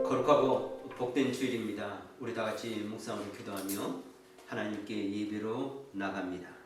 거룩하고 복된 주일입니다. 우리 다 같이 묵상으로 기도하며 하나님께 예배로 나갑니다.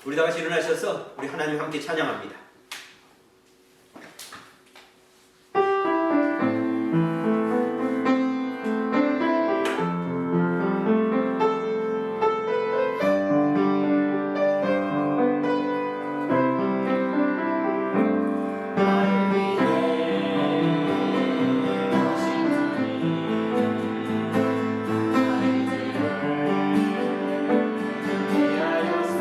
우리 다 같이 일어나셔서 우리 하나님 함께 찬양합니다. 위하여서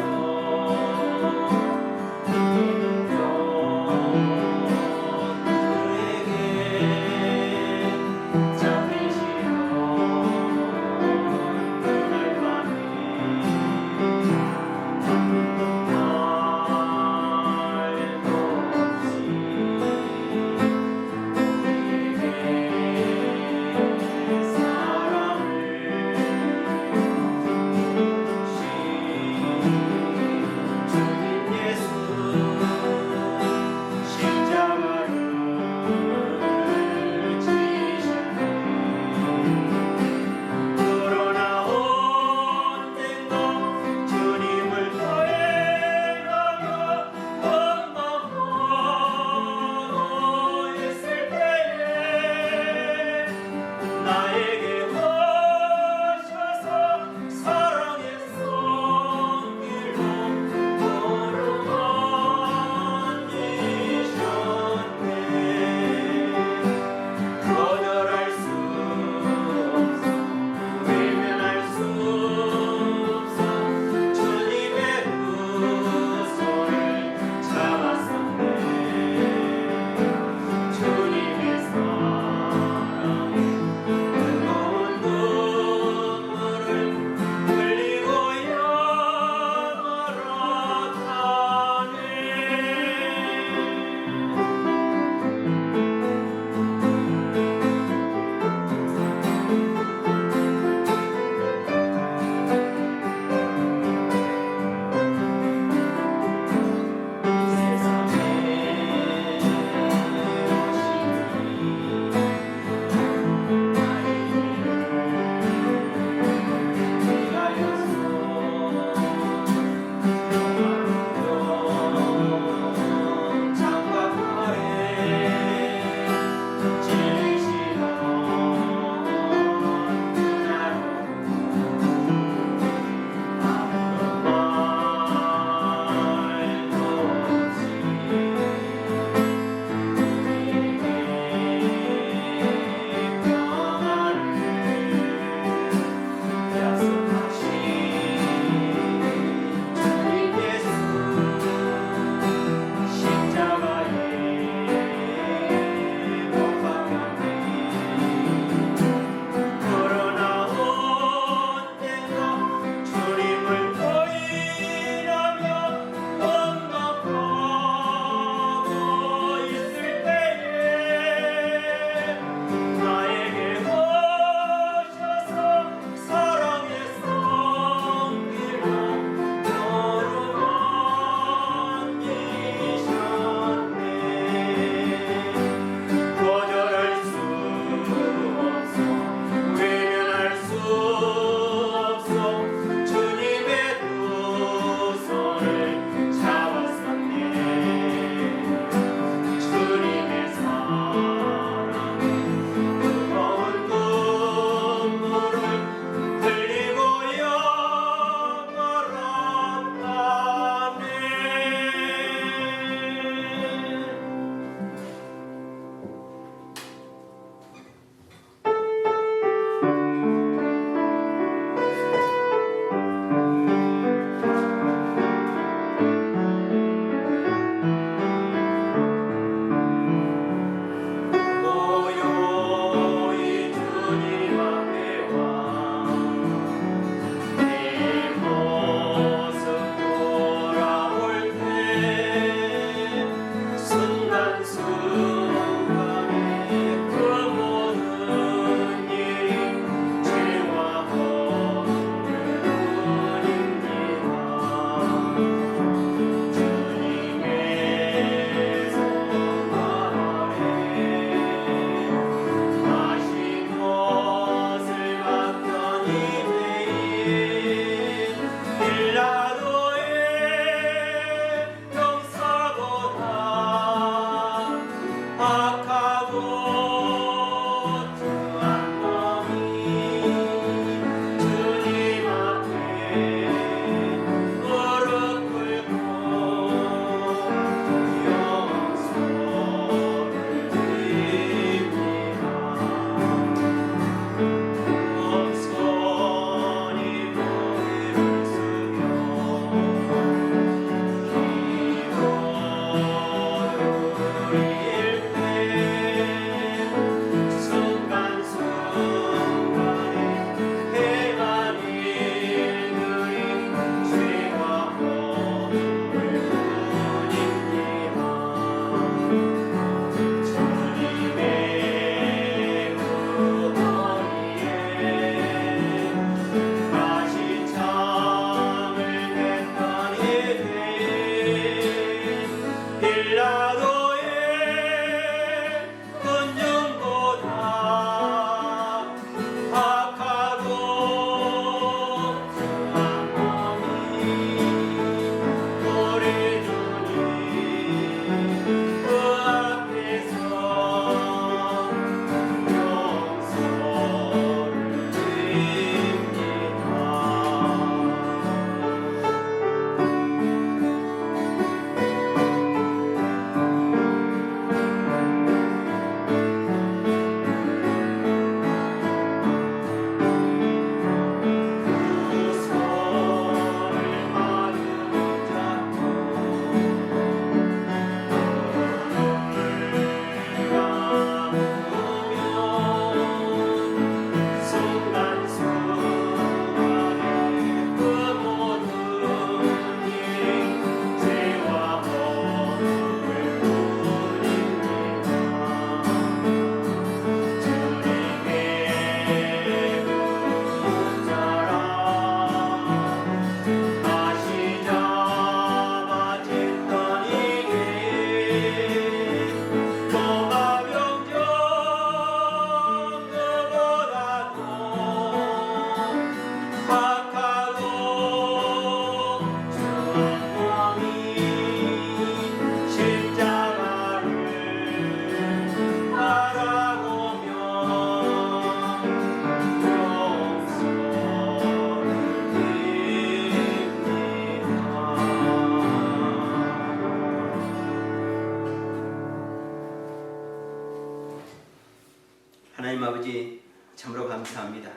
아버지 참으로 감사합니다.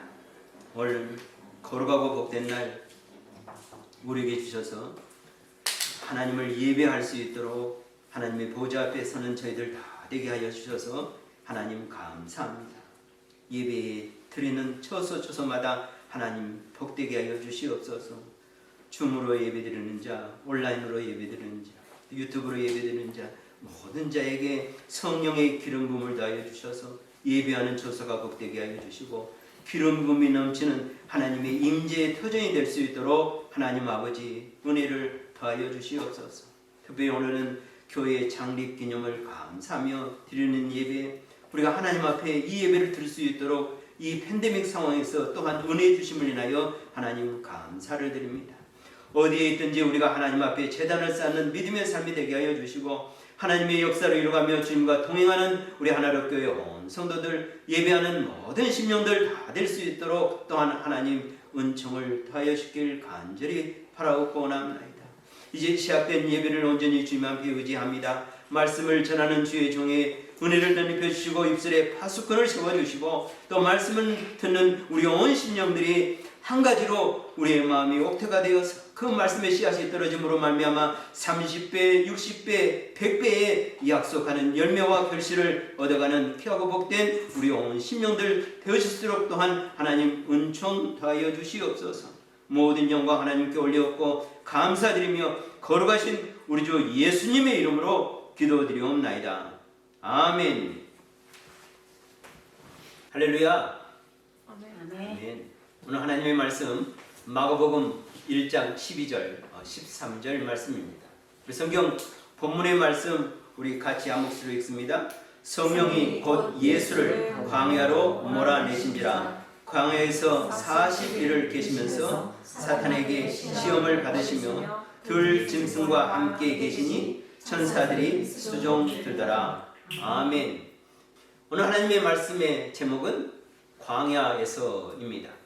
오늘 거룩하고 복된 날 우리에게 주셔서 하나님을 예배할 수 있도록 하나님의 보좌 앞에 서는 저희들 다 되게 하여 주셔서 하나님 감사합니다. 예배에 드리는 처소처소마다 하나님 복되게 하여 주시옵소서. 줌으로 예배드리는 자, 온라인으로 예배드리는 자, 유튜브로 예배드리는 자, 모든 자에게 성령의 기름 부음을 더하여 주셔서 예배하는 처소가 복되게 하여 주시고 기름 부음이 넘치는 하나님의 임재의 터전이 될 수 있도록 하나님 아버지 은혜를 더하여 주시옵소서. 특별히 오늘은 교회 창립 기념을 감사하며 드리는 예배, 우리가 하나님 앞에 이 예배를 드릴 수 있도록 이 팬데믹 상황에서 또한 은혜 주심을 인하여 하나님 감사를 드립니다. 어디에 있든지 우리가 하나님 앞에 제단을 쌓는 믿음의 삶이 되게 하여 주시고 하나님의 역사를 이루어가며 주님과 동행하는 우리 하나로교회 온 성도들, 예배하는 모든 심령들 다 될 수 있도록 또한 하나님 은총을 더하여 주길 간절히 바라옵고 원합니다. 이제 시작된 예배를 온전히 주님 앞에 의지합니다. 말씀을 전하는 주의 종의 은혜를 덧입혀 주시고 입술에 파수꾼을 세워주시고 또 말씀을 듣는 우리 온 심령들이 한 가지로 우리의 마음이 옥태가 되어서 그 말씀의 씨앗이 떨어짐으로 말미암아 30배, 60배, 100배의 약속하는 열매와 결실을 얻어가는 귀하고 복된 우리 온 심령들 되어질수록 또한 하나님 은총 더하여 주시옵소서. 모든 영광 하나님께 올려엎고 감사드리며 거룩하신 우리 주 예수님의 이름으로 기도드리옵나이다. 아멘. 할렐루야. 아멘. 오늘 하나님의 말씀 마가복음 1장 12절 13절 말씀입니다. 우리 성경 본문의 말씀 우리 같이 한 목소리로 읽습니다. 성령이 곧 예수를 광야로 몰아내신지라 광야에서 40일을 계시면서 사탄에게 시험을 받으시며 들 짐승과 함께 계시니 천사들이 수종 들더라. 아멘. 오늘 하나님의 말씀의 제목은 광야에서입니다.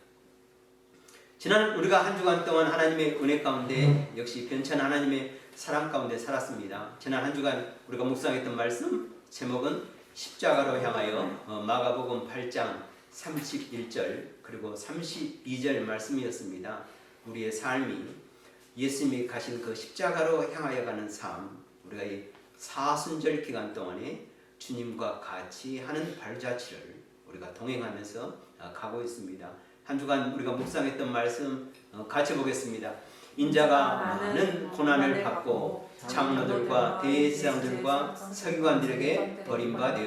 지난 우리가 한 주간 동안 하나님의 은혜 가운데 역시 변찬 하나님의 사랑 가운데 살았습니다. 지난 한 주간 우리가 묵상했던 말씀 제목은 십자가로 향하여 마가복음 8장 31절 그리고 32절 말씀이었습니다. 우리의 삶이 예수님이 가신 그 십자가로 향하여 가는 삶, 우리가 이 사순절 기간 동안에 주님과 같이 하는 발자취를 우리가 동행하면서 가고 있습니다. 한 주간 우리가 묵상했던 말씀 같이 보겠습니다. 인자가 많은 고난을 받고 장로들과 대제사장들과 서기관들에게 버림받아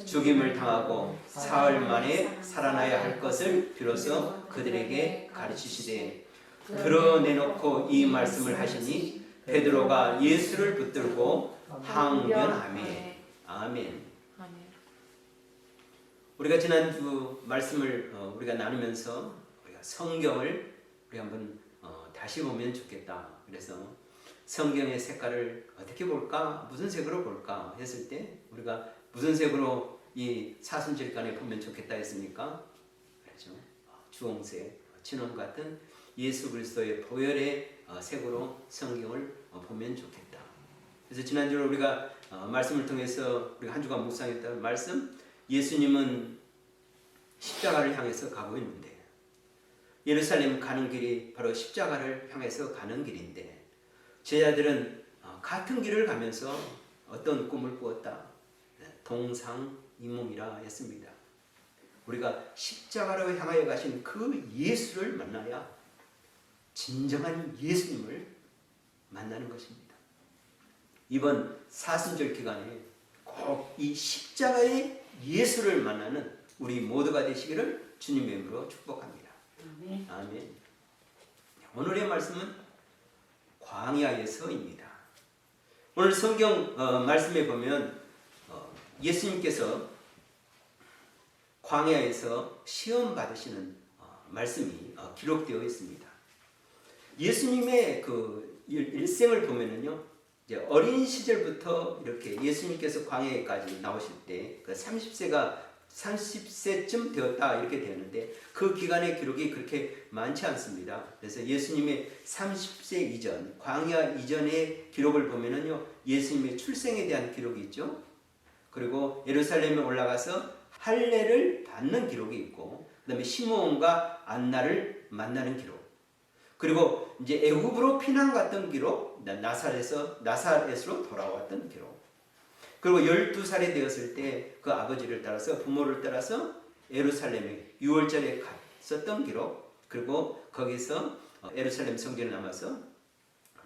죽임을 당하고 사흘 만에 살아나야 할 것을 비로소 그들에게 가르치시되 드러내놓고 이 말씀을 하시니 베드로가 예수를 붙들고 항변하매. 아멘. 우리가 지난주 말씀을 우리가 나누면서 우리가 성경을 우리 한번 다시 보면 좋겠다. 그래서 성경의 색깔을 어떻게 볼까? 무슨 색으로 볼까? 했을 때 우리가 무슨 색으로 이 사순절간에 보면 좋겠다 했습니까? 그렇죠. 주홍색, 진홍 같은 예수 그리스도의 보혈의 색으로 성경을 보면 좋겠다. 그래서 지난주에 우리가 말씀을 통해서 우리가 한 주간 묵상했던 말씀, 예수님은 십자가를 향해서 가고 있는데 예루살렘 가는 길이 바로 십자가를 향해서 가는 길인데 제자들은 같은 길을 가면서 어떤 꿈을 꾸었다. 동상이몽이라 했습니다. 우리가 십자가로 향하여 가신 그 예수를 만나야 진정한 예수님을 만나는 것입니다. 이번 사순절 기간에 꼭 이 십자가의 예수를 만나는 우리 모두가 되시기를 주님의 이름으로 축복합니다. 아멘. 아멘. 오늘의 말씀은 광야에서입니다. 오늘 성경 말씀에 보면 예수님께서 광야에서 시험 받으시는 말씀이 기록되어 있습니다. 예수님의 그 일생을 보면은요, 이제 어린 시절부터 이렇게 예수님께서 광야에까지 나오실 때 그 30세쯤 되었다 이렇게 되었는데 그 기간의 기록이 그렇게 많지 않습니다. 그래서 예수님의 30세 이전, 광야 이전의 기록을 보면은요, 예수님의 출생에 대한 기록이 있죠. 그리고 예루살렘에 올라가서 할례를 받는 기록이 있고, 그다음에 시므온과 안나를 만나는 기록, 그리고 이제 애굽으로 피난 갔던 기록, 나사렛으로 돌아왔던 기록, 그리고 12살이 되었을 때 그 아버지를 따라서, 부모를 따라서 예루살렘에 6월절에 갔었던 기록, 그리고 거기서 예루살렘 성전에 남아서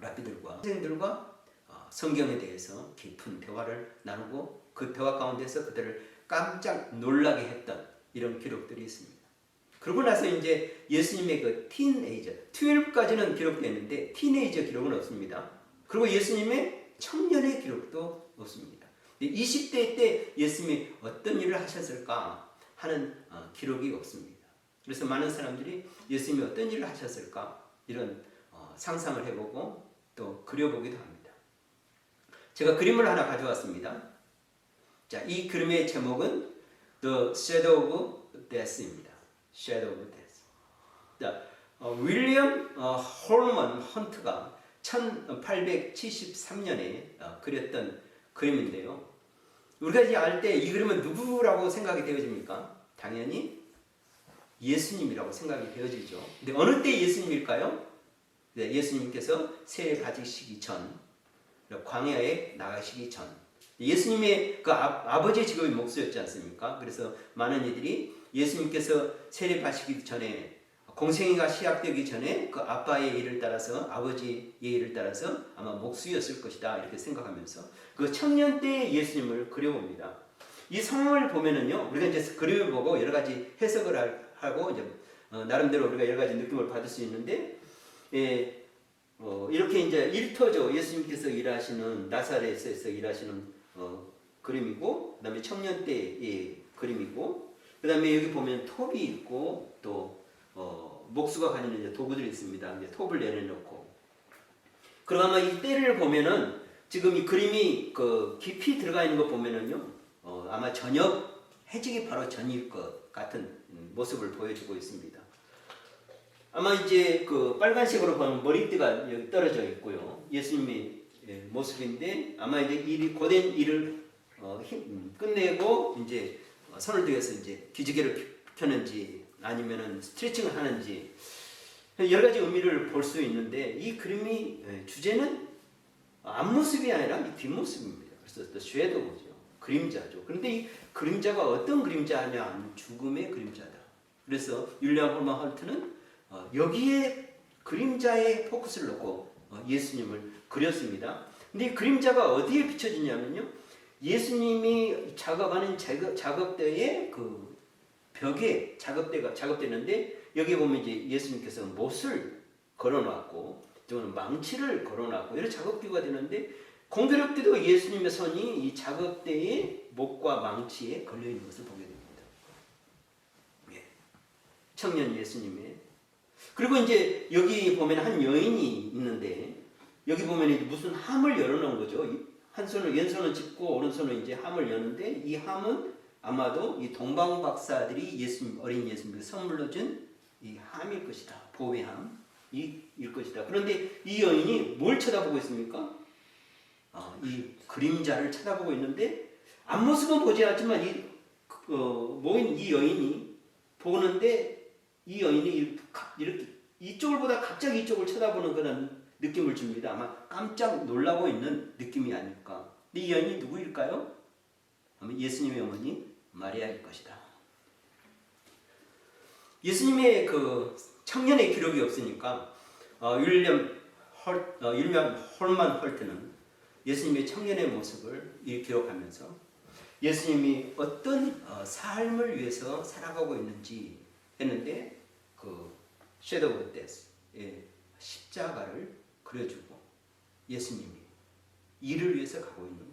랍비들과 선생들과 성경에 대해서 깊은 대화를 나누고 그 대화 가운데서 그들을 깜짝 놀라게 했던 이런 기록들이 있습니다. 그러고 나서 이제 예수님의 그 티네이저, 12까지는 기록되어 있는데 티네이저 기록은 없습니다. 그리고 예수님의 청년의 기록도 없습니다. 20대 때 예수님이 어떤 일을 하셨을까 하는 기록이 없습니다. 그래서 많은 사람들이 예수님이 어떤 일을 하셨을까 이런 상상을 해보고 또 그려보기도 합니다. 제가 그림을 하나 가져왔습니다. 자, 이 그림의 제목은 The Shadow of Death입니다. Shadow of Death. 자, 윌리엄 홀먼 헌트가 1873년에 그렸던 그림인데요. 우리가 이제 알 때 이 그림은 누구라고 생각이 되어집니까? 당연히 예수님이라고 생각이 되어지죠. 근데 어느 때 예수님일까요? 네, 예수님께서 세례 받으시기 전, 광야에 나가시기 전. 예수님의 그 아버지의 직업이 목수였지 않습니까? 그래서 많은 이들이 예수님께서 세례 받으시기 전에, 공생애가 시작되기 전에 그 아빠의 일을 따라서, 아버지의 일을 따라서 아마 목수였을 것이다 이렇게 생각하면서 그 청년 때의 예수님을 그려봅니다. 이 상황을 보면은요, 우리가 이제 그림을 보고 여러 가지 해석을 하고 이제 나름대로 우리가 여러 가지 느낌을 받을 수 있는데, 이렇게 이제 일터죠. 예수님께서 일하시는 나사렛에서 일하시는 그림이고, 그다음에 청년 때의 그림이고, 그다음에 여기 보면 톱이 있고 또 목수가 가지는 이제 도구들이 있습니다. 이제 톱을 내려놓고, 그리고 아마 이 때를 보면은 지금 이 그림이 그 깊이 들어가 있는 거 보면은요, 아마 저녁 해지기 바로 전일 것 같은 모습을 보여주고 있습니다. 아마 이제 그 빨간색으로 보면 머리띠가 여기 떨어져 있고요. 예수님의 모습인데 아마 이제 고된 일을 끝내고 이제 손을 들여서 이제 기지개를 펴는지 아니면은 스트레칭을 하는지 여러 가지 의미를 볼 수 있는데, 이 그림이 주제는 앞모습이 아니라 이 뒷모습입니다. 그래서 또 쉐도우죠. 그림자죠. 그런데 이 그림자가 어떤 그림자냐? 죽음의 그림자다. 그래서 윌리엄 홀먼 헌트는 여기에 그림자에 포커스를 놓고 예수님을 그렸습니다. 근데 이 그림자가 어디에 비춰지냐면요, 예수님이 작업하는 작업대에 그 벽에 작업되는데, 여기 보면 이제 예수님께서 못을 걸어놨고 또는 망치를 걸어놨고 이런 작업기가 되는데, 공교롭게도 예수님의 손이 이 작업대의 못과 망치에 걸려 있는 것을 보게 됩니다. 예. 청년 예수님의. 그리고 이제 여기 보면 한 여인이 있는데, 여기 보면 이제 무슨 함을 열어놓은 거죠. 한 손을, 왼손은 짚고 오른손은 이제 함을 여는데, 이 함은 아마도 이 동방 박사들이 어린 예수님께 선물로 준 이 함일 것이다. 보배의 함일 것이다. 그런데 이 여인이 뭘 쳐다보고 있습니까? 이 그림자를 쳐다보고 있는데, 앞모습은 보지 않지만 모인 이 여인이 보는데, 이 여인이 이렇게 이쪽을 보다 갑자기 이쪽을 쳐다보는 그런 느낌을 줍니다. 아마 깜짝 놀라고 있는 느낌이 아닐까. 근데 이 여인이 누구일까요? 아마 예수님의 어머니 마리아일 것이다. 예수님의 그 청년의 기록이 없으니까 윌리엄 홀만 헐트는 예수님의 청년의 모습을 기록하면서 예수님이 어떤 삶을 위해서 살아가고 있는지 했는데, 그 섀도우 오브 데스의 십자가를 그려주고 예수님이 이를 위해서 가고 있는,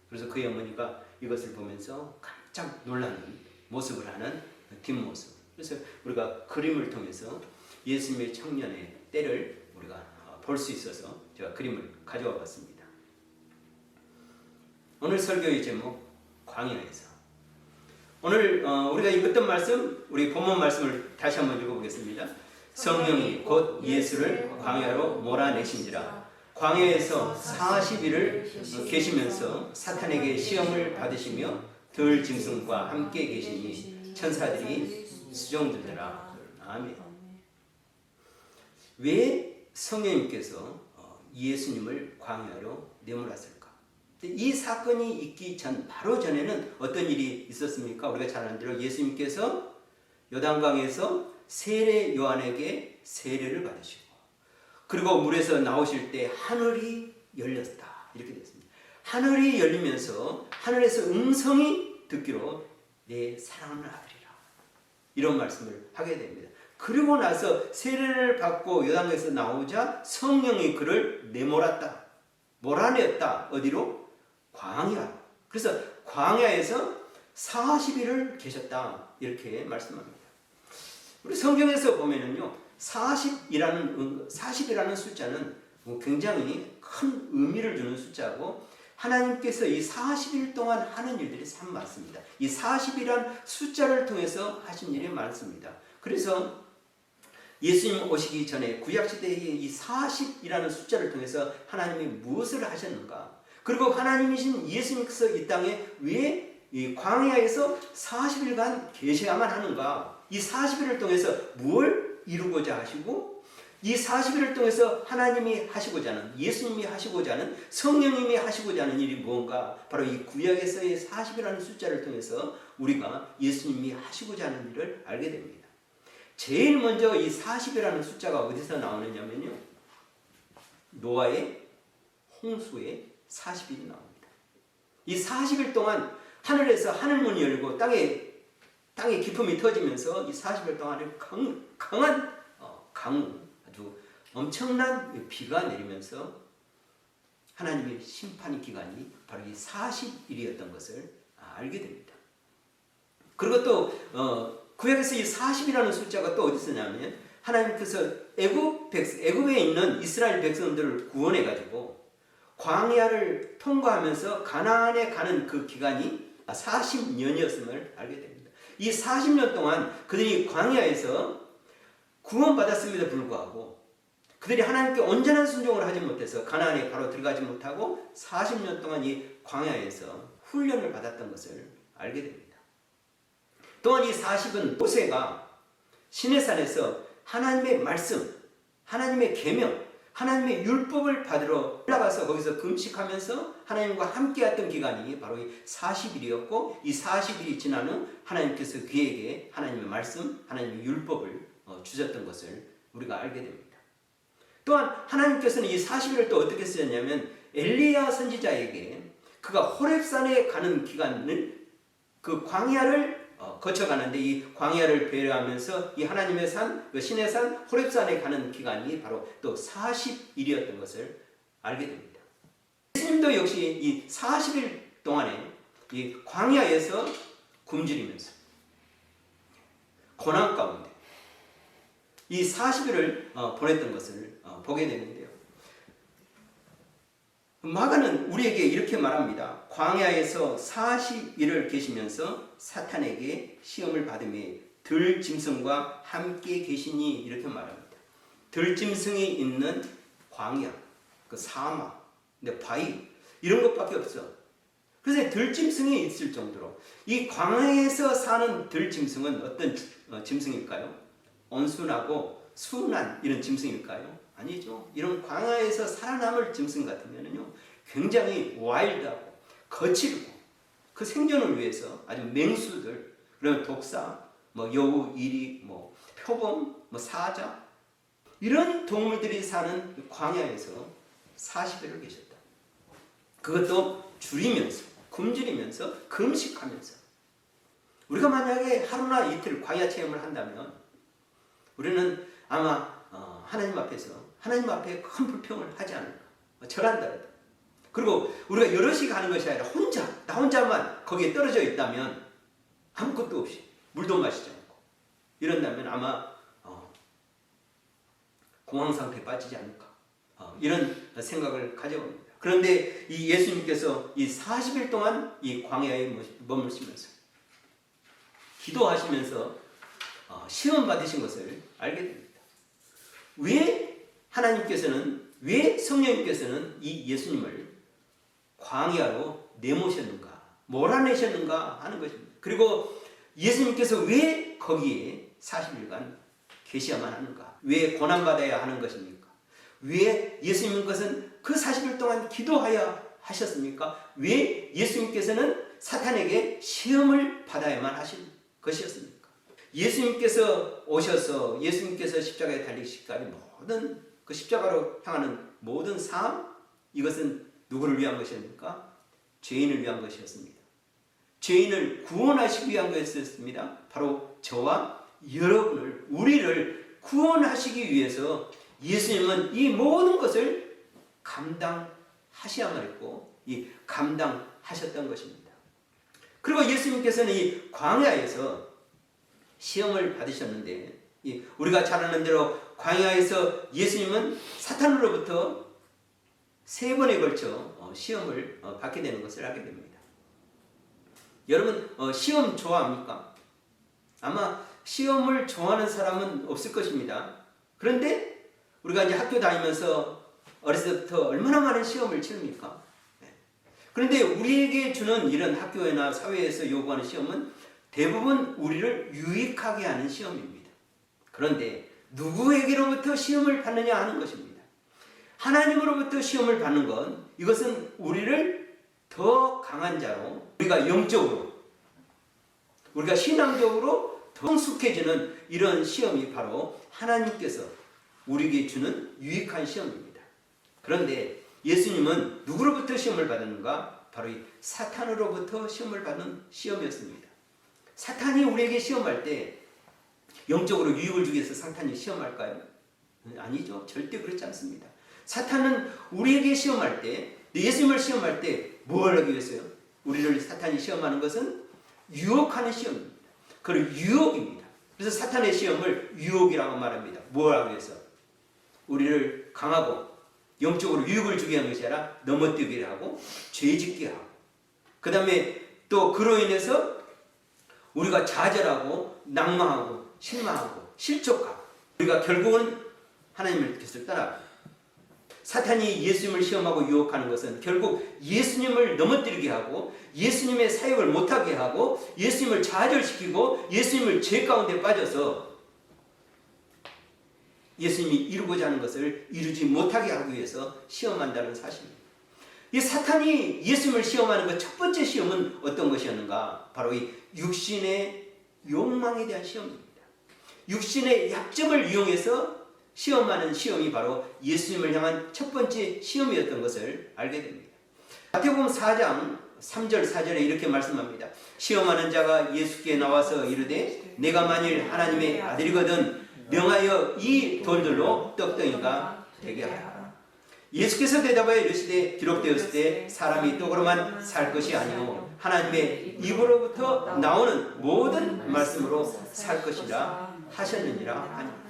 그래서 그의 어머니가 이것을 보면서 깜짝 놀라는 모습을 하는 뒷모습. 그래서 우리가 그림을 통해서 예수님의 청년의 때를 우리가 볼 수 있어서 제가 그림을 가져와 봤습니다. 오늘 설교의 제목, 광야에서. 오늘 우리가 읽었던 말씀, 우리 본문 말씀을 다시 한번 읽어보겠습니다. 성령이 곧 예수를 광야로 몰아내신지라. 광야에서 40일을 계시면서 사탄에게 시험을 받으시며 들 짐승과 함께 계시니 천사들이 수종들더라. 아멘. 왜 성령님께서 예수님을 광야로 내몰았을까? 이 사건이 있기 전, 바로 전에는 어떤 일이 있었습니까? 우리가 잘 아는 대로 예수님께서 요단강에서 세례 요한에게 세례를 받으시고, 그리고 물에서 나오실 때 하늘이 열렸다. 이렇게 됐습니다. 하늘이 열리면서 하늘에서 음성이 듣기로 내 사랑하는 아들이라. 이런 말씀을 하게 됩니다. 그리고 나서 세례를 받고 요단강에서 나오자 성령이 그를 내몰았다. 몰아냈다. 어디로? 광야. 그래서 광야에서 40일을 계셨다. 이렇게 말씀합니다. 우리 성경에서 보면은요, 40이라는 숫자는 굉장히 큰 의미를 주는 숫자고, 하나님께서 이 40일 동안 하는 일들이 참 많습니다. 이 40이란 숫자를 통해서 하신 일이 많습니다. 그래서 예수님 오시기 전에 구약시대의 이 40이라는 숫자를 통해서 하나님이 무엇을 하셨는가? 그리고 하나님이신 예수님께서 이 땅에 왜 이 광야에서 40일간 계셔야만 하는가? 이 40일을 통해서 무엇을 이루고자 하시고, 이 40일을 통해서 하나님이 하시고자 하는, 예수님이 하시고자 하는, 성령님이 하시고자 하는 일이 무언가? 바로 이 구약에서의 40이라는 숫자를 통해서 우리가 예수님이 하시고자 하는 일을 알게 됩니다. 제일 먼저 이 40이라는 숫자가 어디서 나오느냐면요, 노아의 홍수에 40일이 나옵니다. 이 40일 동안 하늘에서 하늘문이 열리고 땅에 기품이 터지면서 이 40일 동안에 강한 강우, 아주 엄청난 비가 내리면서 하나님의 심판의 기간이 바로 이 40일이었던 것을 알게 됩니다. 그리고 또 구약에서 이 40이라는 숫자가 또 어디 있었냐면, 하나님께서 애굽에 있는 이스라엘 백성들을 구원해 가지고 광야를 통과하면서 가나안에 가는 그 기간이 40년이었음을 알게 됩니다. 이 40년 동안 그들이 광야에서 구원받았음에도 불구하고 그들이 하나님께 온전한 순종을 하지 못해서 가나안에 바로 들어가지 못하고 40년 동안 이 광야에서 훈련을 받았던 것을 알게 됩니다. 또한 이 40은 모세가 시내산에서 하나님의 말씀, 하나님의 계명, 하나님의 율법을 받으러 올라가서 거기서 금식하면서 하나님과 함께했던 기간이 바로 이 40일이었고, 이 40일이 지난 후 하나님께서 그에게 하나님의 말씀, 하나님의 율법을 주셨던 것을 우리가 알게 됩니다. 또한 하나님께서는 이 40일을 또 어떻게 쓰셨냐면, 엘리야 선지자에게 그가 호렙산에 가는 기간을, 그 광야를 거쳐가는데 이 광야를 배려하면서 이 하나님의 산, 그 신의 산 호렙산에 가는 기간이 바로 또 40일이었던 것을 알게 됩니다. 예수님도 역시 이 40일 동안에 이 광야에서 굶주리면서 고난 가운데 이 40일을 보냈던 것을 보게 되는데요. 마가는 우리에게 이렇게 말합니다. 광야에서 40일을 계시면서 사탄에게 시험을 받으며 들짐승과 함께 계시니, 이렇게 말합니다. 들짐승이 있는 광야, 그 사막, 근데 바위, 이런 것밖에 없어. 그래서 들짐승이 있을 정도로 이 광야에서 사는 들짐승은 어떤 짐승일까요? 온순하고 순한 이런 짐승일까요? 아니죠. 이런 광야에서 살아남을 짐승 같으면요, 굉장히 와일드하고 거칠고 그 생존을 위해서 아주 맹수들, 그리고 독사, 여우, 이리, 표범, 사자, 이런 동물들이 사는 광야에서 40일을 계셨다. 그것도 줄이면서, 굶주리면서, 금식하면서. 우리가 만약에 하루나 이틀 광야 체험을 한다면 우리는 아마 하나님 앞에 큰 불평을 하지 않을까. 절한다라도. 그리고 우리가 여럿이 가는 것이 아니라 나 혼자만 거기에 떨어져 있다면 아무것도 없이 물도 마시지 않고 이런다면 아마 공황 상태에 빠지지 않을까. 이런 생각을 가져봅니다. 그런데 이 예수님께서 이 40일 동안 이 광야에 머무시면서 기도하시면서 시험 받으신 것을 알게 됩니다. 왜 성령님께서는 이 예수님을 광야로 내모셨는가? 몰아내셨는가 하는 것입니다. 그리고 예수님께서 왜 거기에 40일간 계셔야만 하는가? 왜 고난받아야 하는 것입니까? 왜 예수님 것은 그 40일 동안 기도하여 하셨습니까? 왜 예수님께서는 사탄에게 시험을 받아야만 하신 것이었습니까? 예수님께서 오셔서 예수님께서 십자가에 달리시기까지 모든 그 십자가로 향하는 모든 삶, 이것은 누구를 위한 것입니까? 죄인을 위한 것이었습니다. 죄인을 구원하시기 위한 것이었습니다. 바로 저와 여러분을, 우리를 구원하시기 위해서 예수님은 이 모든 것을 감당하셔야만 했고, 이 감당하셨던 것입니다. 그리고 예수님께서는 이 광야에서 시험을 받으셨는데, 우리가 잘 아는 대로 광야에서 예수님은 사탄으로부터 3번에 걸쳐 시험을 받게 되는 것을 알게 됩니다. 여러분, 시험 좋아합니까? 아마 시험을 좋아하는 사람은 없을 것입니다. 그런데 우리가 이제 학교 다니면서 어렸을 때부터 얼마나 많은 시험을 치릅니까? 그런데 우리에게 주는 이런 학교나 사회에서 요구하는 시험은 대부분 우리를 유익하게 하는 시험입니다. 그런데 누구에게로부터 시험을 받느냐 하는 것입니다. 하나님으로부터 시험을 받는 건, 이것은 우리를 더 강한 자로, 우리가 영적으로, 우리가 신앙적으로 더 성숙해지는 이런 시험이 바로 하나님께서 우리에게 주는 유익한 시험입니다. 그런데 예수님은 누구로부터 시험을 받았는가? 바로 이 사탄으로부터 시험을 받는 시험이었습니다. 사탄이 우리에게 시험할 때 영적으로 유익을 주기 위해서 사탄이 시험할까요? 아니죠. 절대 그렇지 않습니다. 사탄은 우리에게 시험할 때, 예수님을 시험할 때 뭘 하기 위해서요? 우리를 사탄이 시험하는 것은 유혹하는 시험입니다. 그리고 유혹입니다. 그래서 사탄의 시험을 유혹이라고 말합니다. 뭘 하기 위해서? 우리를 강하고 영적으로 유익을 주게 하는 것이 아니라 넘어뜨기를 하고 죄짓게 하고, 그 다음에 또 그로 인해서 우리가 좌절하고 낭망하고 실망하고 실족하고, 우리가 결국은 하나님의 뜻을 떠나고, 사탄이 예수님을 시험하고 유혹하는 것은 결국 예수님을 넘어뜨리게 하고 예수님의 사역을 못하게 하고 예수님을 좌절시키고 예수님을 죄 가운데 빠져서 예수님이 이루고자 하는 것을 이루지 못하게 하기 위해서 시험한다는 사실입니다. 이 사탄이 예수님을 시험하는 것 첫 번째 시험은 어떤 것이었는가? 바로 이 육신의 욕망에 대한 시험입니다. 육신의 약점을 이용해서 시험하는 시험이 바로 예수님을 향한 첫 번째 시험이었던 것을 알게 됩니다. 마태복음 4장 3절 4절에 이렇게 말씀합니다. 시험하는 자가 예수께 나와서 이르되 내가 만일 하나님의 아들이거든 명하여 이 돌들로 떡덩이가 되게 하라. 예수께서 대답하여 이르시되 기록되었을 때 사람이 떡으로만 살 것이 아니요 하나님의 입으로부터 나오는 모든 말씀으로 살 것이라 하셨느니라 하니.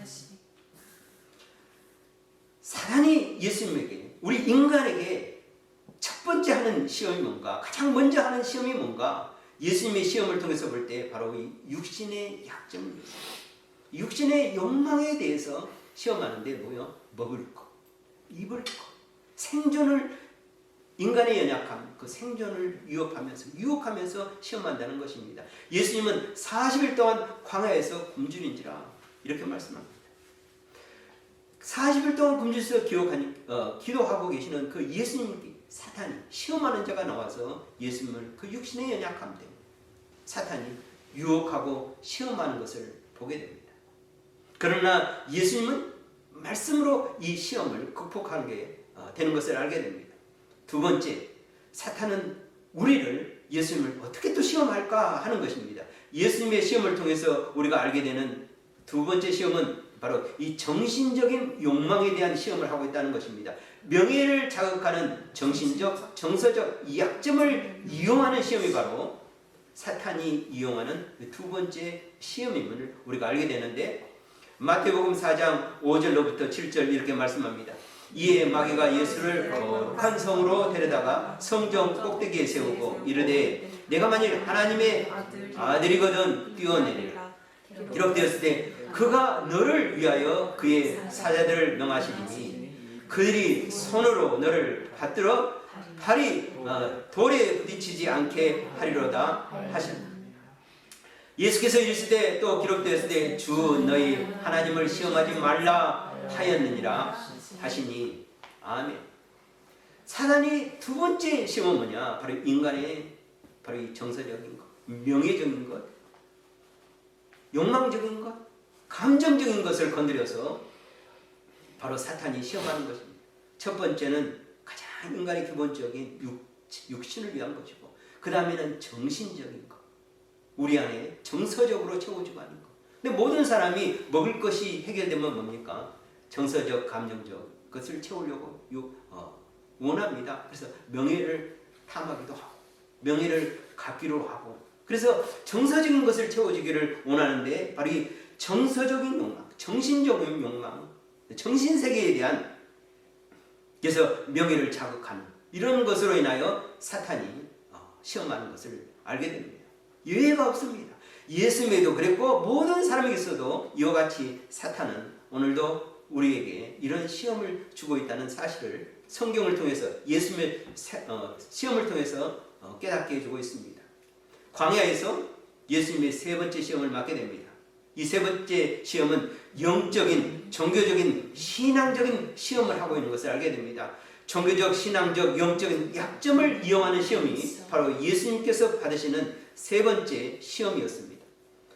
사탄이 예수님에게, 우리 인간에게 첫 번째 하는 시험이 뭔가, 가장 먼저 하는 시험이 뭔가, 예수님의 시험을 통해서 볼 때 바로 이 육신의 약점입니다. 육신의 욕망에 대해서 시험하는데 뭐요? 먹을 것, 입을 것, 생존을, 인간의 연약함, 그 생존을 유혹하면서 시험한다는 것입니다. 예수님은 40일 동안 광야에서 굶주린지라 이렇게 말씀합니다. 40일 동안 굶주려서 기도하고 계시는 그 예수님께 사탄이, 시험하는 자가 나와서 예수님을 그 육신의 연약함 때문에 사탄이 유혹하고 시험하는 것을 보게 됩니다. 그러나 예수님은 말씀으로 이 시험을 극복하는 게 되는 것을 알게 됩니다. 두 번째, 사탄은 우리를, 예수님을 어떻게 또 시험할까 하는 것입니다. 예수님의 시험을 통해서 우리가 알게 되는 두 번째 시험은 바로 이 정신적인 욕망에 대한 시험을 하고 있다는 것입니다. 명예를 자극하는 정신적, 정서적 약점을 이용하는 시험이 바로 사탄이 이용하는 두 번째 시험임을 우리가 알게 되는데, 마태복음 4장 5절로부터 7절 이렇게 말씀합니다. 이에 마귀가 예수를 거룩한 성으로 데려다가 성전 꼭대기에 세우고 이르되 내가 만일 하나님의 아들이거든 뛰어내리라. 기록되었을 때 그가 너를 위하여 그의 사자들을 명하시리니 그들이 손으로 너를 받들어 발이 돌에 부딪히지 않게 하리로다 하셨다. 예수께서 이르시되 또 기록되었을 때 주 너희 하나님을 시험하지 말라 하였느니라 하시니 아멘. 사단이 두 번째 시험은 뭐냐? 바로 인간의 바로 이 정서적인 것, 명예적인 것, 욕망적인 것, 감정적인 것을 건드려서 바로 사탄이 시험하는 것입니다. 첫 번째는 가장 인간의 기본적인 육신을 위한 것이고, 그 다음에는 정신적인 것, 우리 안에 정서적으로 채워주고 하는 것. 근데 모든 사람이 먹을 것이 해결되면 뭡니까? 정서적, 감정적 것을 채우려고 원합니다. 그래서 명예를 탐하기도 하고 명예를 갖기로 하고, 그래서 정서적인 것을 채워주기를 원하는데 바로 이 정서적인 욕망, 정신적인 욕망, 정신세계에 대한, 그래서 명예를 자극하는 이런 것으로 인하여 사탄이 시험하는 것을 알게 됩니다. 예외가 없습니다. 예수님에도 그랬고 모든 사람에게서도 이와 같이 사탄은 오늘도 우리에게 이런 시험을 주고 있다는 사실을 성경을 통해서, 예수님의 시험을 통해서 깨닫게 해주고 있습니다. 광야에서 예수님의 세 번째 시험을 맞게 됩니다. 이 세 번째 시험은 영적인, 종교적인, 신앙적인 시험을 하고 있는 것을 알게 됩니다. 종교적, 신앙적, 영적인 약점을 이용하는 시험이 바로 예수님께서 받으시는 세 번째 시험이었습니다.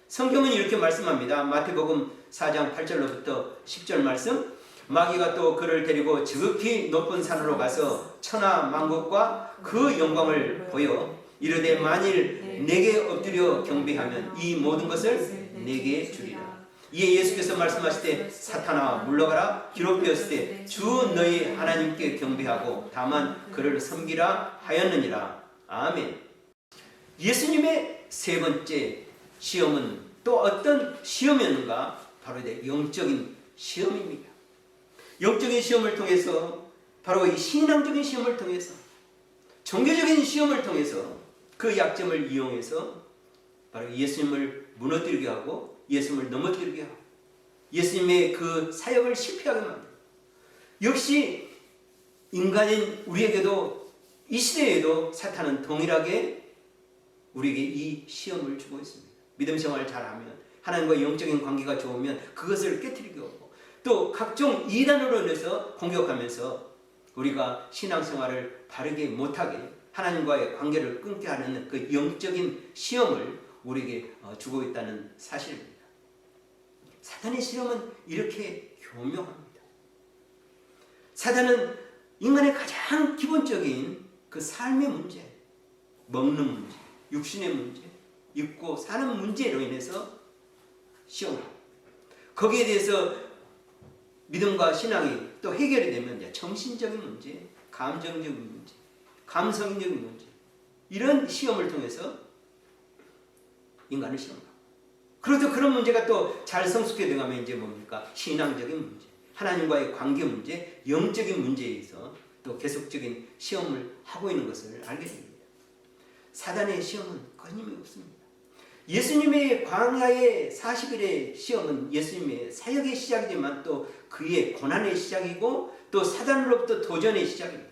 성경은 이렇게 말씀합니다. 마태복음 4장 8절로부터 10절 말씀. 마귀가 또 그를 데리고 지극히 높은 산으로 가서 천하 만국과 그 영광을 보여 이르되 만일 내게 엎드려 경배하면 이 모든 것을 내게 주리라. 이에 예수께서 말씀하시되 사탄아 물러가라. 기록되었을 때 주 너희 하나님께 경배하고 다만 그를 섬기라 하였느니라. 아멘. 예수님의 세 번째 시험은 또 어떤 시험이었는가? 바로 영적인 시험입니다. 영적인 시험을 통해서, 바로 이 신앙적인 시험을 통해서, 종교적인 시험을 통해서 그 약점을 이용해서 바로 예수님을 무너뜨리게 하고 예수님을 넘어뜨리게 하고 예수님의 그 사역을 실패하게 만듭니다. 역시 인간인 우리에게도 이 시대에도 사탄은 동일하게 우리에게 이 시험을 주고 있습니다. 믿음 생활을 잘하면, 하나님과 영적인 관계가 좋으면 그것을 깨뜨리게 하고, 또 각종 이단으로 인해서 공격하면서 우리가 신앙생활을 바르게 못하게, 하나님과의 관계를 끊게 하는 그 영적인 시험을 우리에게 주고 있다는 사실입니다. 사탄의 시험은 이렇게 교묘합니다. 사탄은 인간의 가장 기본적인 그 삶의 문제, 먹는 문제, 육신의 문제, 입고 사는 문제로 인해서 시험합니다. 거기에 대해서 믿음과 신앙이 또 해결이 되면 이제 정신적인 문제, 감정적인 문제, 감성적인 문제, 이런 시험을 통해서 인간을 시험합니다. 그래도 그런 문제가 또 잘 성숙해 들어가면 이제 뭡니까? 신앙적인 문제, 하나님과의 관계 문제, 영적인 문제에서 또 계속적인 시험을 하고 있는 것을 알게 됩니다. 사단의 시험은 끊임이 없습니다. 예수님의 광야의 40일의 시험은 예수님의 사역의 시작이지만 또 그의 고난의 시작이고 또 사단으로부터 도전의 시작입니다.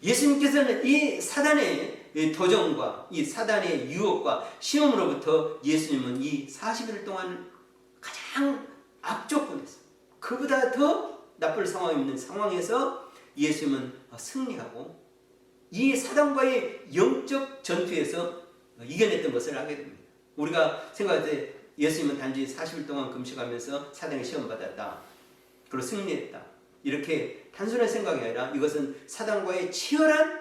예수님께서는 이 사단의 도전과 이 사단의 유혹과 시험으로부터 예수님은 이 40일 동안 가장 압조권에서, 그보다 더 나쁠 상황이 있는 상황에서 예수님은 승리하고 이 사단과의 영적 전투에서 이겨냈던 것을 알게 됩니다. 우리가 생각할 때 예수님은 단지 40일 동안 금식하면서 사단의 시험받았다, 그리고 승리했다, 이렇게 단순한 생각이 아니라 이것은 사단과의 치열한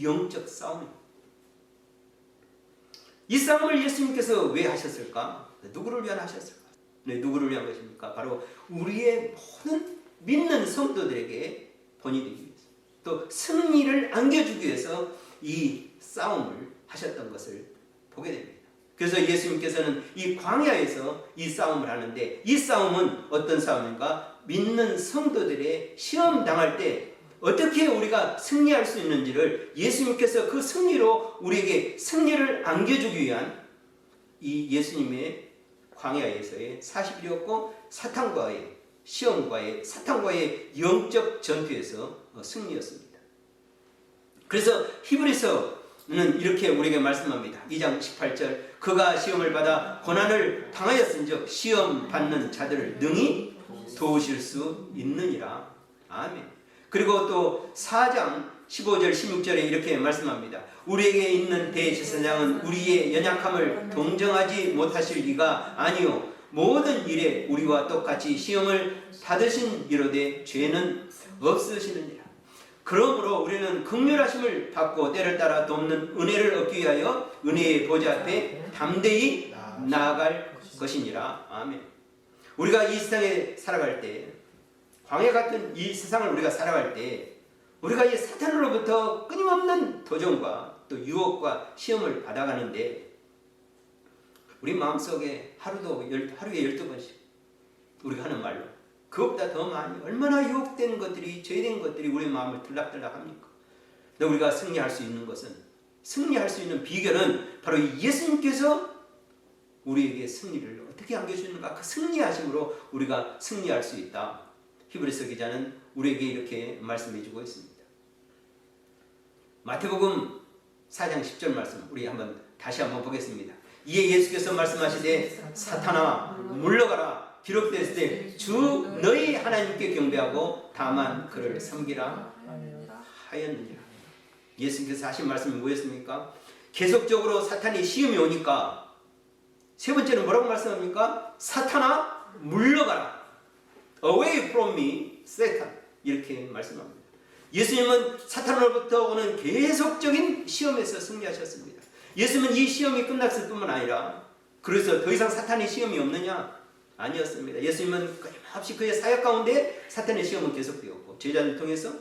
영적 싸움입니다. 이 싸움을 예수님께서 왜 하셨을까? 누구를 위한 하셨을까? 네, 누구를 위한 것입니까? 바로 우리의 모든 믿는 성도들에게 본이 되기 위해서, 또 승리를 안겨주기 위해서 이 싸움을 하셨던 것을 보게 됩니다. 그래서 예수님께서는 이 광야에서 이 싸움을 하는데, 이 싸움은 어떤 싸움인가? 믿는 성도들의 시험 당할 때 어떻게 우리가 승리할 수 있는지를 예수님께서 그 승리로 우리에게 승리를 안겨주기 위한 이 예수님의 광야에서의 40일이었고 사탄과의 시험과의 사탄과의 영적 전투에서 승리였습니다. 그래서 히브리서는 이렇게 우리에게 말씀합니다. 2장 18절 그가 시험을 받아 고난을 당하였은즉 시험 받는 자들을 능히 도우실 수 있느니라. 아멘. 그리고 또 4장 15절 16절에 이렇게 말씀합니다. 우리에게 있는 대제사장은 우리의 연약함을 동정하지 못하실 리가 아니요 모든 일에 우리와 똑같이 시험을 받으신 이로되 죄는 없으시느니라. 그러므로 우리는 긍휼하심을 받고 때를 따라 돕는 은혜를 얻기 위하여 은혜의 보좌 앞에 담대히 나아갈 것이니라. 아멘. 우리가 이 세상에 살아갈 때, 광야 같은 이 세상을 우리가 살아갈 때 우리가 이 사탄으로부터 끊임없는 도전과 또 유혹과 시험을 받아가는데 우리 마음속에 하루에 12번씩 우리가 하는 말로 그것보다 더 많이 얼마나 유혹된 것들이 죄된 것들이 우리 마음을 들락들락합니까? 근데 우리가 승리할 수 있는 것은 승리할 수 있는 비결은 바로 예수님께서 우리에게 승리를 어떻게 안겨주는가 그 승리하심으로 우리가 승리할 수 있다. 히브리서 기자는 우리에게 이렇게 말씀해주고 있습니다. 마태복음 4장 10절 말씀 우리 다시 한번 보겠습니다. 이에 예수께서 말씀하시되 사탄아 물러가라 기록되었을 주 너희 하나님께 경배하고 다만 그를 섬기라 하였느니라. 예수님께서 하신 말씀이 뭐였습니까? 계속적으로 사탄이 시험이 오니까 세 번째는 뭐라고 말씀합니까? 사탄아 물러가라. Away from me, Satan. 이렇게 말씀합니다. 예수님은 사탄으로부터 오는 계속적인 시험에서 승리하셨습니다. 예수님은 이 시험이 끝났을 뿐만 아니라 그래서 더 이상 사탄의 시험이 없느냐? 아니었습니다. 예수님은 끊임없이 그의 사역 가운데 사탄의 시험은 계속되었고 제자들 통해서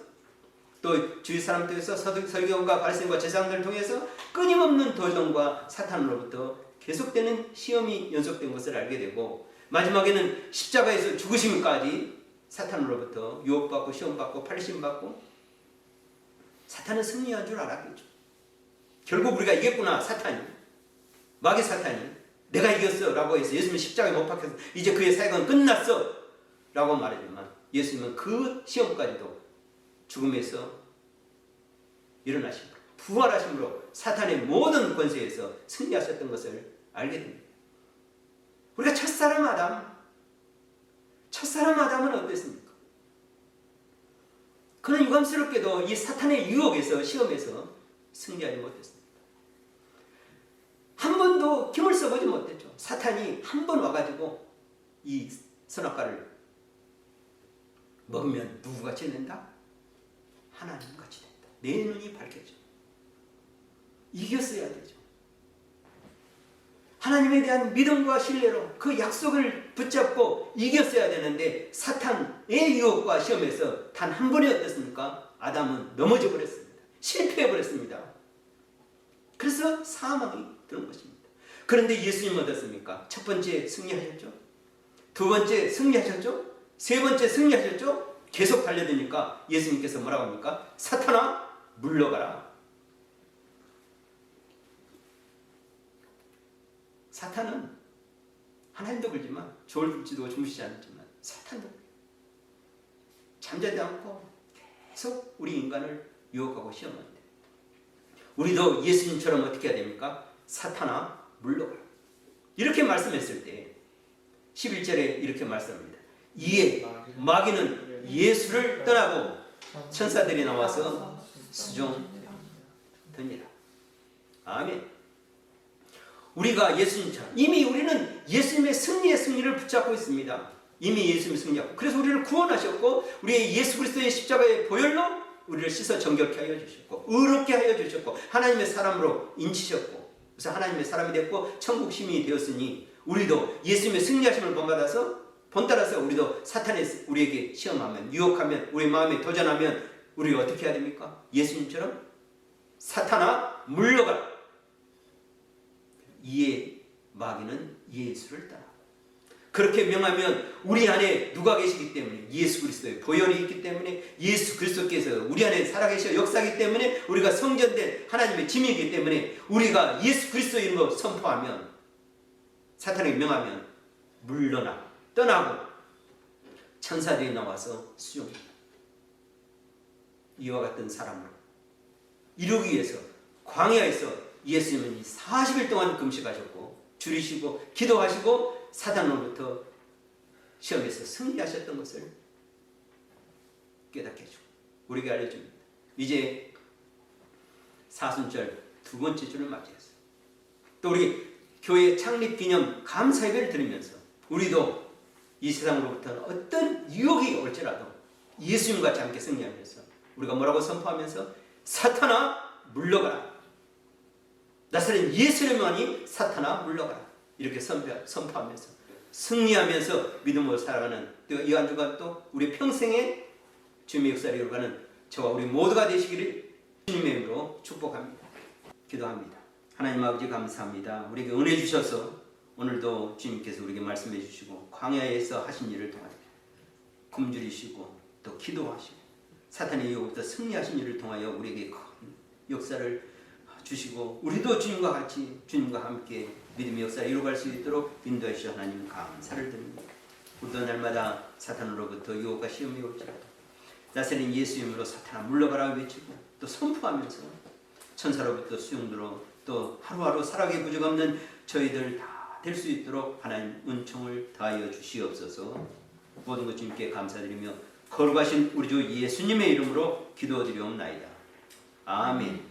또 주위 사람 통해서 서기관과 바리새인과 제사장들을 통해서 끊임없는 도전과 사탄으로부터 계속되는 시험이 연속된 것을 알게 되고 마지막에는 십자가에서 죽으심까지 사탄으로부터 유혹받고 시험받고 팔심받고 사탄은 승리한 줄 알았겠죠. 결국 우리가 이겼구나. 사탄이 마귀 사탄이 내가 이겼어 라고 해서 예수님은 십자가에 못 박혀서 이제 그의 사역은 끝났어 라고 말하지만 예수님은 그 시험까지도 죽음에서 일어나심으로 부활하심으로 사탄의 모든 권세에서 승리하셨던 것을 알게 됩니다. 우리가 첫사람 아담은 어땠습니까? 그는 유감스럽게도 이 사탄의 유혹에서 시험에서 승리하지 못했습니다. 한 번도 힘을 써보지 못했죠. 사탄이 한 번 와가지고 이 선악과를 먹으면 누구같이 된다? 하나님같이 된다. 내 눈이 밝혀져. 이겼어야 되죠. 하나님에 대한 믿음과 신뢰로 그 약속을 붙잡고 이겼어야 되는데 사탄의 유혹과 시험에서 단 한 번이 어땠습니까? 아담은 넘어져 버렸습니다. 실패해 버렸습니다. 그래서 사망이 드는 것입니다. 그런데 예수님은 어떻습니까? 첫 번째 승리하셨죠. 두 번째 승리하셨죠. 세 번째 승리하셨죠. 계속 달려드니까 예수님께서 뭐라고 합니까? 사탄아 물러가라. 사탄은 하나님도 그러지만 졸지도 주무시지 않지만 사탄도 잠자지 않고 계속 우리 인간을 유혹하고 시험합니다. 우리도 예수님처럼 어떻게 해야 됩니까? 사탄아 물러가라. 이렇게 말씀했을 때 11절에 이렇게 말씀합니다. 이에 마귀는 예수를 떠나고 천사들이 나와서 수종드니라. 아멘. 우리가 예수님처럼 이미 우리는 예수님의 승리를 붙잡고 있습니다. 이미 예수님이 승리하고 그래서 우리를 구원하셨고 우리의 예수 그리스도의 십자가의 보혈로 우리를 씻어 정결케 하여 주셨고 의롭게 하여 주셨고 하나님의 사람으로 인치셨고 그래서 하나님의 사람이 됐고 천국 시민이 되었으니 우리도 예수님의 승리하심을 본따라서 우리도 사탄이 우리에게 시험하면 유혹하면 우리 마음에 도전하면 우리가 어떻게 해야 됩니까? 예수님처럼 사탄아 물러가라. 이에 마귀는 예수를 따라. 그렇게 명하면 우리 안에 누가 계시기 때문에 예수 그리스도의 보혈이 있기 때문에 예수 그리스도께서 우리 안에 살아계셔 역사하기 때문에 우리가 성전된 하나님의 짐이기 때문에 우리가 예수 그리스도의 이름으로 선포하면 사탄에게 명하면 물러나 떠나고 천사들이 나와서 수용합니다. 이와 같은 사람으로 이루기 위해서 광야에서 예수님은 40일 동안 금식하셨고 줄이시고 기도하시고 사단으로부터 시험에서 승리하셨던 것을 깨닫게 해주고 우리에게 알려줍니다. 이제 사순절 두 번째 주를 맞이했어요. 또 우리 교회 창립 기념 감사 예배를 드리면서 우리도 이 세상으로부터는 어떤 유혹이 올지라도 예수님과 같이 함께 승리하면서 우리가 뭐라고 선포하면서 사탄아 물러가라. 나사렛 예수님만이 사탄아 물러가라. 이렇게 선포하면서 승리하면서 믿음으로 살아가는 이 한 주간 또 우리 평생의 주님의 역사를 이루어가는 저와 우리 모두가 되시기를 주님의 이름으로 축복합니다. 기도합니다. 하나님 아버지 감사합니다. 우리에게 은혜 주셔서 오늘도 주님께서 우리에게 말씀해 주시고 광야에서 하신 일을 통하여 굶주리시고 또 기도하시고 사탄의 유혹부터 승리하신 일을 통하여 우리에게 큰 역사를 주시고 우리도 주님과 같이 주님과 함께 믿음의 역사를 이루어갈 수 있도록 인도해 주셔서 하나님 감사를 드립니다. 우리도 날마다 사탄으로부터 유혹과 시험이 올지라도 나사렛 예수 이름으로 사탄아 물러가라 외치고 또 선포하면서 천사로부터 수용들어 또 하루하루 살아가기 부족없는 저희들 다 될 수 있도록 하나님 은총을 다하여 주시옵소서. 모든 것 주님께 감사드리며 거룩하신 우리 주 예수님의 이름으로 기도드리옵나이다. 아멘.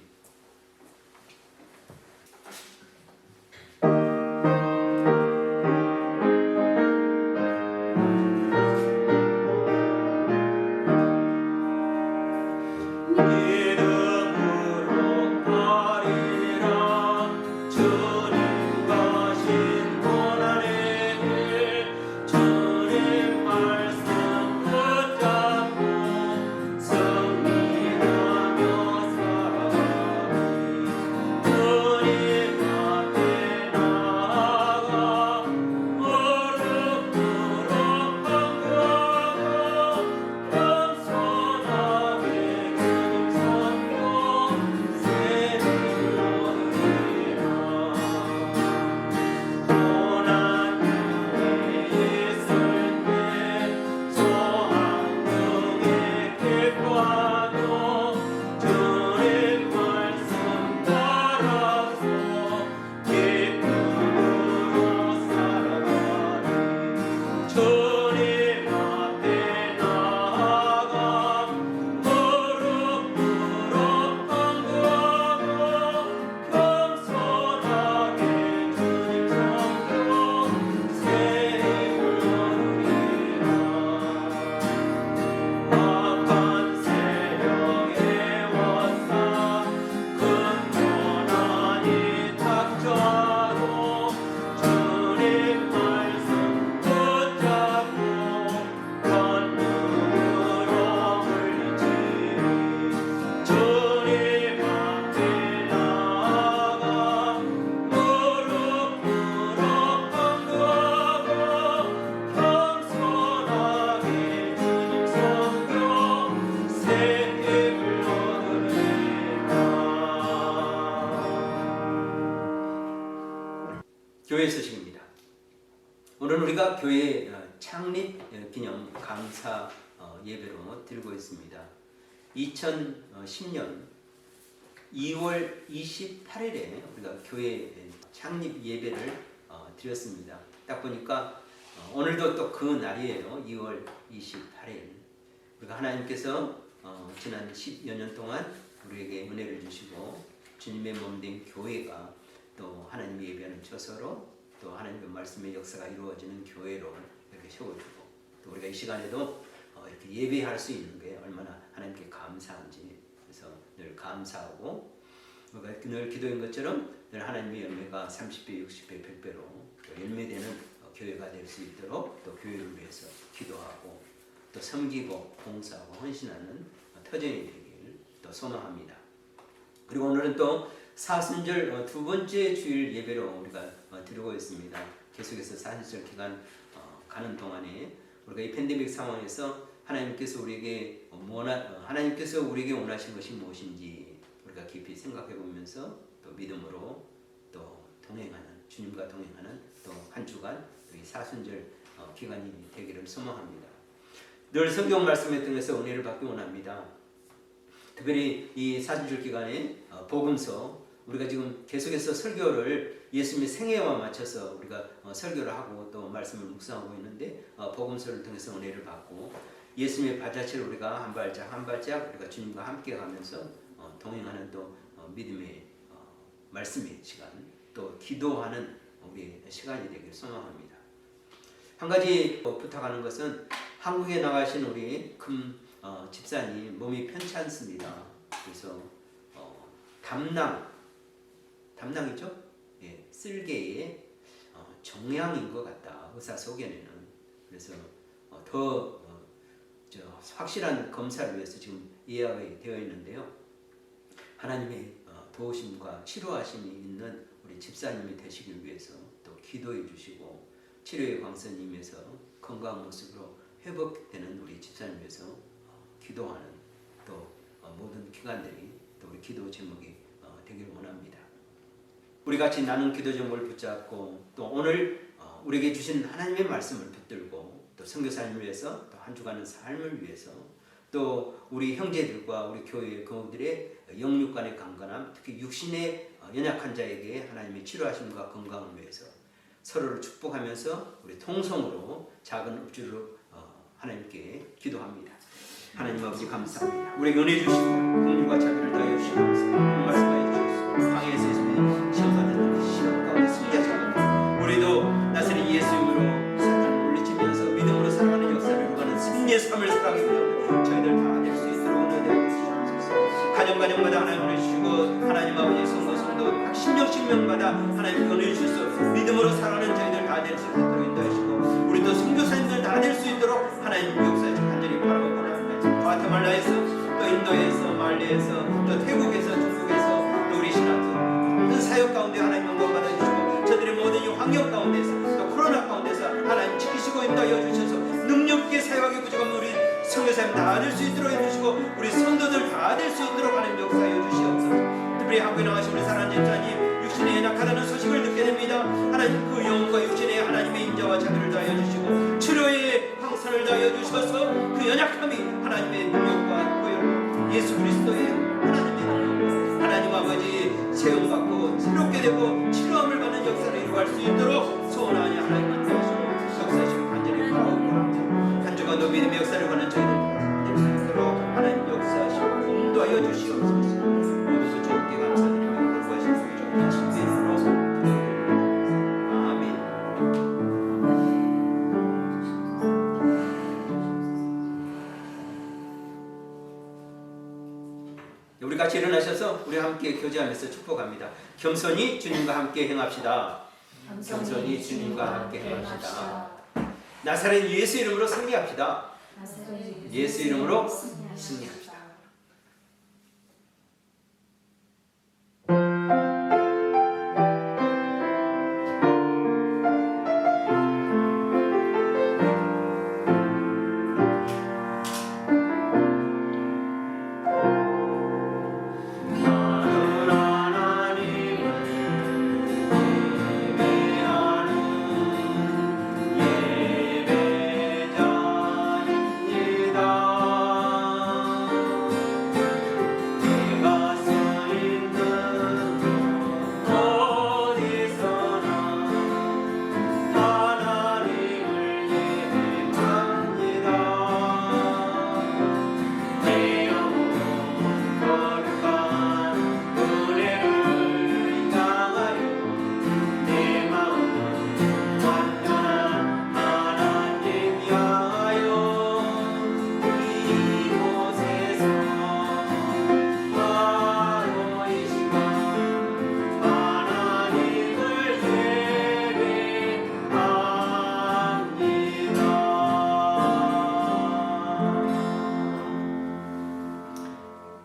교회 소식입니다. 오늘 우리가 교회 창립 기념 감사 예배로 드리고 있습니다. 2010년 2월 28일에 우리가 교회 창립 예배를 드렸습니다. 딱 보니까 오늘도 또 그 날이에요. 2월 28일. 우리가 하나님께서 지난 10여 년 동안 우리에게 은혜를 주시고 주님의 몸된 교회가 또 하나님의 예배하는 처소로 또 하나님의 말씀의 역사가 이루어지는 교회로 이렇게 세워주고 또 우리가 이 시간에도 이렇게 예배할 수 있는 게 얼마나 하나님께 감사한지 그래서 늘 감사하고 우리가 늘 기도한 것처럼 늘 하나님의 열매가 30배, 60배, 100배로 열매되는 교회가 될 수 있도록 또 교회를 위해서 기도하고 또 섬기고 봉사하고 헌신하는 터전이 되길 또 소망합니다. 그리고 오늘은 또 사순절 두 번째 주일 예배로 우리가 드리고 있습니다. 계속해서 사순절 기간 가는 동안에 우리가 이 팬데믹 상황에서 하나님께서 우리에게 원하신 것이 무엇인지 우리가 깊이 생각해 보면서 또 믿음으로 또 동행하는 주님과 동행하는 또 한 주간 이 사순절 기간이 되기를 소망합니다. 늘 성경 말씀에 통해서 은혜를 받기 원합니다. 특별히 이 사순절 기간에 복음서 우리가 지금 계속해서 설교를 예수님의 생애와 맞춰서 우리가 설교를 하고 또 말씀을 묵상하고 있는데 복음서를 통해서 은혜를 받고 예수님의 발자취를 우리가 한 발짝 한 발짝 우리가 주님과 함께 가면서 동행하는 또 믿음의 말씀의 시간 또 기도하는 우리 시간이 되길 소망합니다. 한 가지 부탁하는 것은 한국에 나가신 우리 금 집사님 몸이 편치 않습니다. 그래서 담낭이죠? 예, 쓸개의 종양인 것 같다. 의사 소견에는. 그래서 더 확실한 검사를 위해서 지금 예약이 되어 있는데요. 하나님의 도우심과 치료하심이 있는 우리 집사님이 되시길 위해서 또 기도해 주시고 치료의 광선님에서 건강한 모습으로 회복되는 우리 집사님 위해서 기도하는 또 모든 기관들이 또 우리 기도 제목이 되기를 원합니다. 우리 같이 나눈 기도 제목을 붙잡고 또 오늘 우리에게 주신 하나님의 말씀을 붙들고 또 선교사님을 위해서 또 한 주간의 삶을 위해서 또 우리 형제들과 우리 교회 그들의 영육간의 강건함 특히 육신의 연약한 자에게 하나님의 치료하심과 건강을 위해서 서로를 축복하면서 우리 통성으로 작은 읍주로 하나님께 기도합니다. 하나님 아버지 감사합니다. 우리에게 은혜 주시고 긍휼과 자비를 다하여 주시옵소서. 말씀하여 주시옵소서. 방에서 예수님 시험 받는 그 시험 가운데 승리하자. 우리도 나사렛 예수 이름으로 사탄을 물리치면서 믿음으로 살아가는 역사를 이루어가는 승리의 삶을 살아가게 되어 저희들 다 될 수 있도록 은혜되어 주시옵소서. 가정마다 하나님을 주시고 하나님 아버지 성도 각 신명마다 하나님 은혜 주시옵소서. 믿음으로 살아가는 저희들 다 될 수 있도록 인도하시고 우리 또 선교사님들 다 될 수 있도록 하나님 역사에 간절히 바라보고 과테말라에서 또 인도에서 말레에서 또 태국에서 중국에서 또 우리 신학교 모든 사역 가운데 하나님 영광 받아주시고 저들의 모든 이 환경 가운데서 또 코로나 가운데서 하나님 지키시고 인도하여 주셔서 능력 있게 사역하기 부족한 우리 선교사님 다 될 수 있도록 해주시고 우리 성도들 다 될 수 있도록 하나님 역사하여 주시옵소서. 특별히 한국에 나가신 우리 사랑하는 집사님 육신에 연약하다는 소식을 듣게 됩니다. 하나님 그 영혼과 육신에 하나님의 인자와 자비를 다하여 주시고 치료의 황선을 다하여 주셔서 그 연약함이 하나님의 능력과 고열 예수 그리스도의 하나님의 능력 하나님 아버지 세움받고 새롭게 되고 치료함을 받는 역사를 이루어갈 수 있도록 소원하니 하나님 인도하시고 역사하시고 간절히 바라옵니다. 한 주간도 믿음의 역사를 받는 저희들 될 수 있도록 하나님 역사하시고 인도하여 주시옵소서. 모두 주님께 감사드리며 구하신 우리 주 예수의 이름으로 아멘. 우리 같이 일어나셔서 우리 함께 교제하면서 축복합니다. 겸손히 주님과 함께 행합시다. 겸손히 주님과 함께 행합시다. 나사렛 예수 이름으로 승리합시다. 예수 이름으로 승리합시다.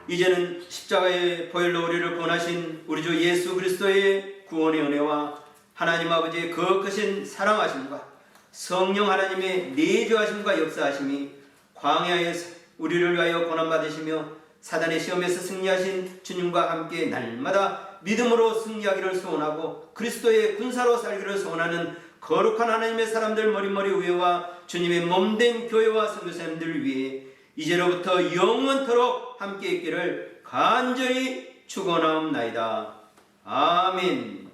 이제는 십자가의 보혈로 우리를 구원하신 우리 주 예수 그리스도의 구원의 은혜와 하나님 아버지의 거룩하신 사랑하심과 성령 하나님의 내주하심과 역사하심이 광야에서 우리를 위하여 고난받으시며 사단의 시험에서 승리하신 주님과 함께 날마다 믿음으로 승리하기를 소원하고 그리스도의 군사로 살기를 소원하는 거룩한 하나님의 사람들 머리머리 위에와 주님의 몸된 교회와 선교사님들 위해 이제로부터 영원토록 함께 있기를 간절히 축원하옵나이다. 아멘.